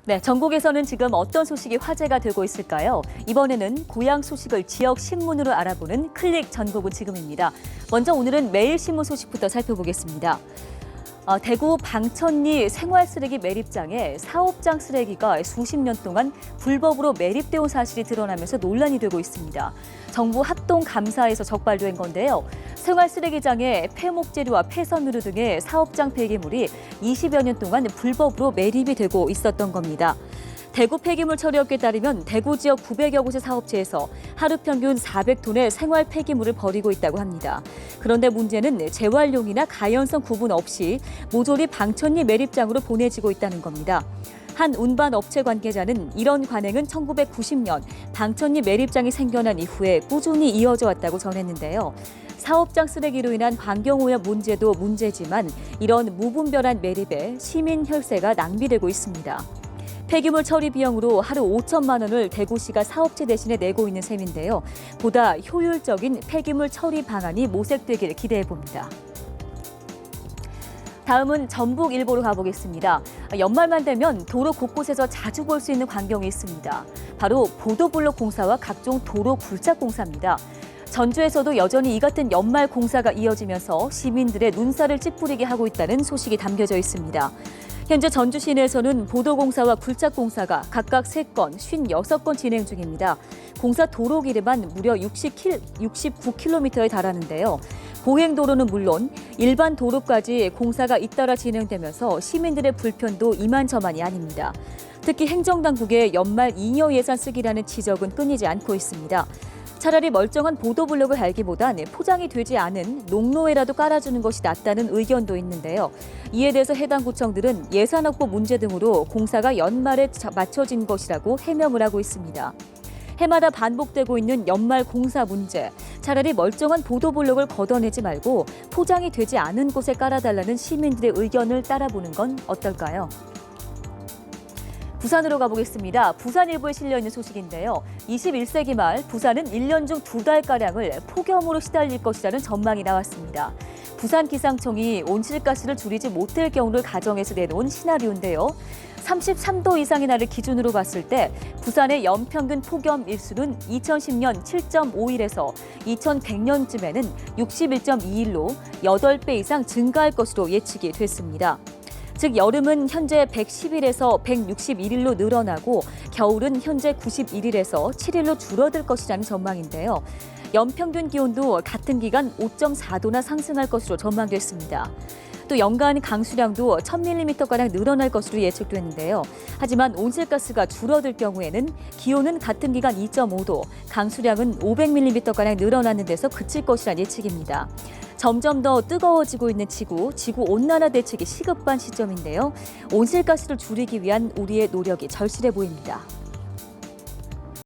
네, 전국에서는 지금 어떤 소식이 화제가 되고 있을까요? 이번에는 고향 소식을 지역 신문으로 알아보는 클릭 전국은 지금입니다. 먼저 오늘은 매일신문 소식부터 살펴보겠습니다. 대구 방천리 생활쓰레기 매립장에 사업장 쓰레기가 수십 년 동안 불법으로 매립돼 온 사실이 드러나면서 논란이 되고 있습니다. 정부 합동감사에서 적발된 건데요. 생활쓰레기장에 폐목재료와 폐섬유류 등의 사업장 폐기물이 20여 년 동안 불법으로 매립이 되고 있었던 겁니다. 대구 폐기물 처리업계에 따르면 대구 지역 900여 곳의 사업체에서 하루 평균 400톤의 생활 폐기물을 버리고 있다고 합니다. 그런데 문제는 재활용이나 가연성 구분 없이 모조리 방천리 매립장으로 보내지고 있다는 겁니다. 한 운반 업체 관계자는 이런 관행은 1990년 방천리 매립장이 생겨난 이후에 꾸준히 이어져 왔다고 전했는데요. 사업장 쓰레기로 인한 환경오염 문제도 문제지만 이런 무분별한 매립에 시민 혈세가 낭비되고 있습니다. 폐기물 처리 비용으로 하루 5천만 원을 대구시가 사업체 대신에 내고 있는 셈인데요. 보다 효율적인 폐기물 처리 방안이 모색되길 기대해 봅니다. 다음은 전북 일보로 가보겠습니다. 연말만 되면 도로 곳곳에서 자주 볼 수 있는 광경이 있습니다. 바로 보도블록 공사와 각종 도로 굴착 공사입니다. 전주에서도 여전히 이 같은 연말 공사가 이어지면서 시민들의 눈살을 찌푸리게 하고 있다는 소식이 담겨져 있습니다. 현재 전주 시내에서는 보도공사와 굴착공사가 각각 3건, 56건 진행 중입니다. 공사 도로 길이만 무려 69km에 달하는데요. 보행도로는 물론 일반 도로까지 공사가 잇따라 진행되면서 시민들의 불편도 이만저만이 아닙니다. 특히 행정당국의 연말 잉여 예산 쓰기라는 지적은 끊이지 않고 있습니다. 차라리 멀쩡한 보도블록을 달기보단 포장이 되지 않은 농로에라도 깔아주는 것이 낫다는 의견도 있는데요. 이에 대해서 해당 구청들은 예산 확보 문제 등으로 공사가 연말에 맞춰진 것이라고 해명을 하고 있습니다. 해마다 반복되고 있는 연말 공사 문제, 차라리 멀쩡한 보도블록을 걷어내지 말고 포장이 되지 않은 곳에 깔아달라는 시민들의 의견을 따라보는 건 어떨까요? 부산으로 가보겠습니다. 부산일보에 실려있는 소식인데요. 21세기 말 부산은 1년 중 2달가량을 폭염으로 시달릴 것이라는 전망이 나왔습니다. 부산기상청이 온실가스를 줄이지 못할 경우를 가정해서 내놓은 시나리오인데요. 33도 이상의 날을 기준으로 봤을 때 부산의 연평균 폭염 일수는 2010년 7.5일에서 2100년쯤에는 61.2일로 8배 이상 증가할 것으로 예측이 됐습니다. 즉 여름은 현재 110일에서 161일로 늘어나고 겨울은 현재 91일에서 7일로 줄어들 것이라는 전망인데요. 연평균 기온도 같은 기간 5.4도나 상승할 것으로 전망됐습니다. 또 연간 강수량도 1000mm가량 늘어날 것으로 예측됐는데요. 하지만 온실가스가 줄어들 경우에는 기온은 같은 기간 2.5도, 강수량은 500mm가량 늘어나는 데서 그칠 것이란 예측입니다. 점점 더 뜨거워지고 있는 지구 온난화 대책이 시급한 시점인데요. 온실가스를 줄이기 위한 우리의 노력이 절실해 보입니다.